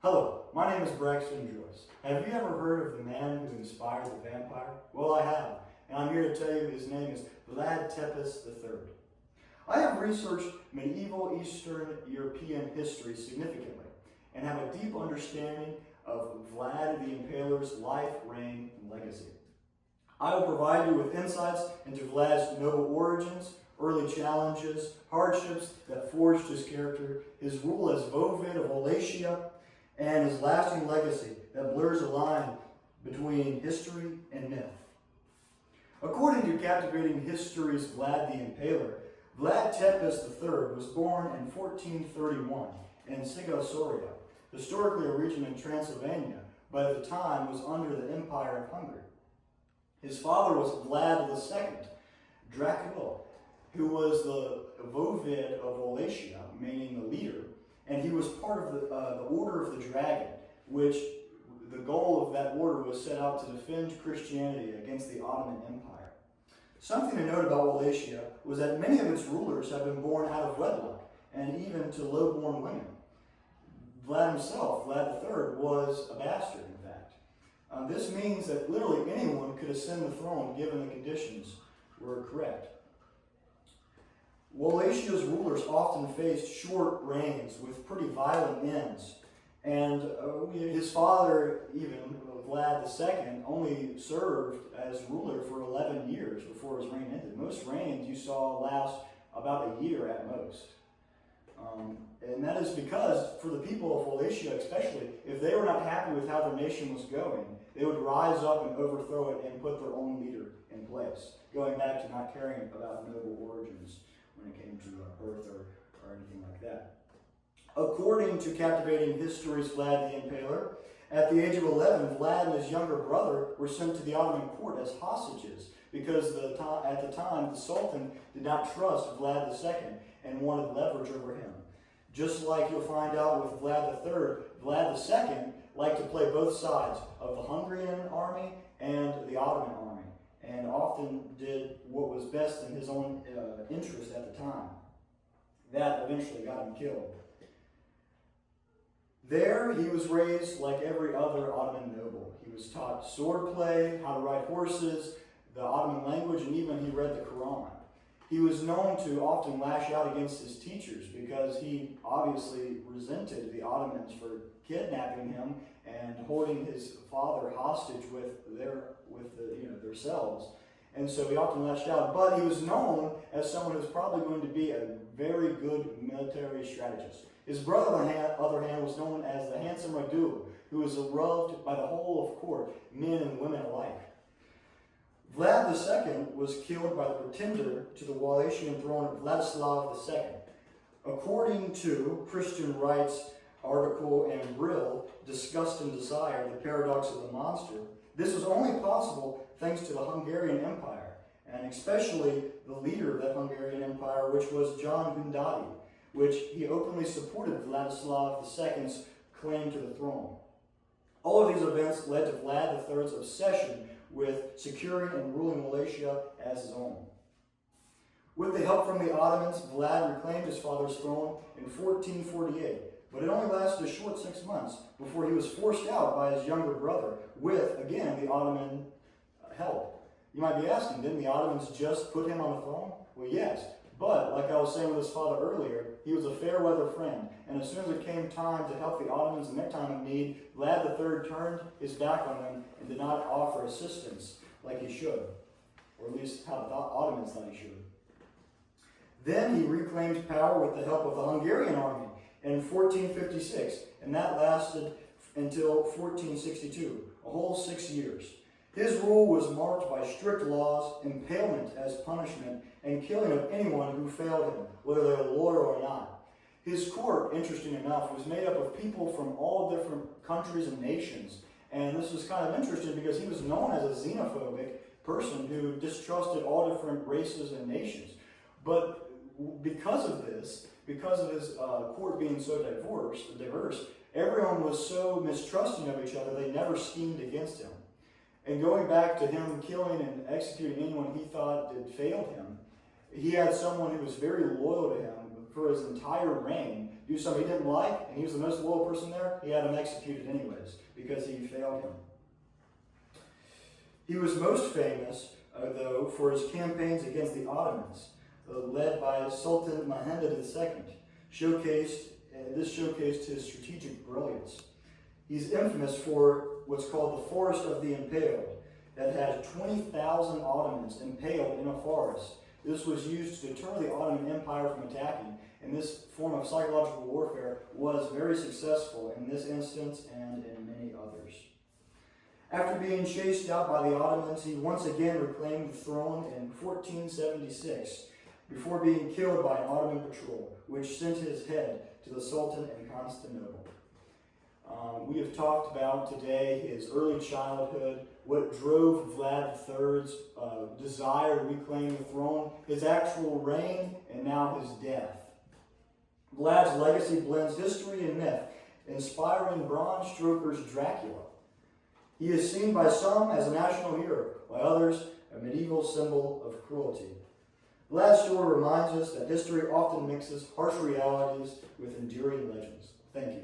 Hello, my name is Braxton Joyce. Have you ever heard of the man who inspired the vampire? Well, I have, and I'm here to tell you his name is Vlad the III. I have researched medieval Eastern European history significantly and have a deep understanding of Vlad the Impaler's life, reign, and legacy. I will provide you with insights into Vlad's noble origins, early challenges, hardships that forged his character, his rule as Voivod of Wallachia, and his lasting legacy that blurs the line between history and myth. According to captivating history's Vlad the Impaler, Vlad III was born in 1431 in Sigausoria, historically a region in Transylvania, but at the time was under the Empire of Hungary. His father was Vlad the II, Dracul, who was the Voivod of Wallachia, meaning the leader, and he was part of the Order of the Dragon, which the goal of that order was set out to defend Christianity against the Ottoman Empire. Something to note about Wallachia was that many of its rulers had been born out of wedlock, and even to low-born women. Vlad himself, Vlad the III, was a bastard, in fact. This means that literally anyone could ascend the throne given the conditions were correct. Wallachia's rulers often faced short reigns with pretty violent ends. And his father, even Vlad II, only served as ruler for 11 years before his reign ended. Most reigns you saw last about a year at most. And that is because for the people of Wallachia especially, if they were not happy with how their nation was going, they would rise up and overthrow it and put their own leader in place, going back to not caring about noble origins when it came to birth or anything like that. According to captivating history's Vlad the Impaler, at the age of 11, Vlad and his younger brother were sent to the Ottoman court as hostages because at the time the Sultan did not trust Vlad II and wanted leverage over him. Just like you'll find out with Vlad III, Vlad II liked to play both sides of the Hungarian army and the Ottoman army, and often did what was best in his own interest at the time. That eventually got him killed. There, he was raised like every other Ottoman noble. He was taught swordplay, how to ride horses, the Ottoman language, and even he read the Quran. He was known to often lash out against his teachers because he obviously resented the Ottomans for kidnapping him and holding his father hostage with themselves. And so he often lashed out, but he was known as someone who was probably going to be a very good military strategist. His brother, on the other hand, was known as the handsome Radu, who was loved by the whole of court, men and women alike. Vlad II was killed by the pretender to the Wallachian throne, Vladislav II. According to Christian Right's article in Brill, Disgust and Desire, the Paradox of the Monster, this was only possible thanks to the Hungarian Empire, and especially the leader of that Hungarian Empire, which was John Hunyadi, which he openly supported Vladislav II's claim to the throne. All of these events led to Vlad III's obsession with securing and ruling Wallachia as his own. With the help from the Ottomans, Vlad reclaimed his father's throne in 1448, but it only lasted a short 6 months before he was forced out by his younger brother with, again, the Ottoman help. You might be asking, didn't the Ottomans just put him on the throne? Well, yes, but like I was saying with his father earlier, he was a fair-weather friend, and as soon as it came time to help the Ottomans in their time of need, Vlad III turned his back on them and did not offer assistance like he should, or at least how the Ottomans thought he should. Then he reclaimed power with the help of the Hungarian army in 1456, and that lasted until 1462, a whole 6 years. His rule was marked by strict laws, impalement as punishment, and killing of anyone who failed him, whether they were loyal or not. His court, interesting enough, was made up of people from all different countries and nations, and this was kind of interesting because he was known as a xenophobic person who distrusted all different races and nations. But because of this, because of his court being so diverse, everyone was so mistrusting of each other, they never schemed against him. And going back to him killing and executing anyone he thought had failed him, he had someone who was very loyal to him for his entire reign do something he didn't like, and he was the most loyal person there, he had him executed anyways, because he failed him. He was most famous, though, for his campaigns against the Ottomans, led by Sultan Mehmed II. This showcased his strategic brilliance. He's infamous for what's called the Forest of the Impaled, that had 20,000 Ottomans impaled in a forest. This was used to deter the Ottoman Empire from attacking, and this form of psychological warfare was very successful in this instance and in many others. After being chased out by the Ottomans, he once again reclaimed the throne in 1476, before being killed by an Ottoman patrol, which sent his head to the Sultan in Constantinople. We have talked about today his early childhood, what drove Vlad the III's desire to reclaim the throne, his actual reign, and now his death. Vlad's legacy blends history and myth, inspiring Bram Stoker's Dracula. He is seen by some as a national hero, by others a medieval symbol of cruelty. Vlad's story reminds us that history often mixes harsh realities with enduring legends. Thank you.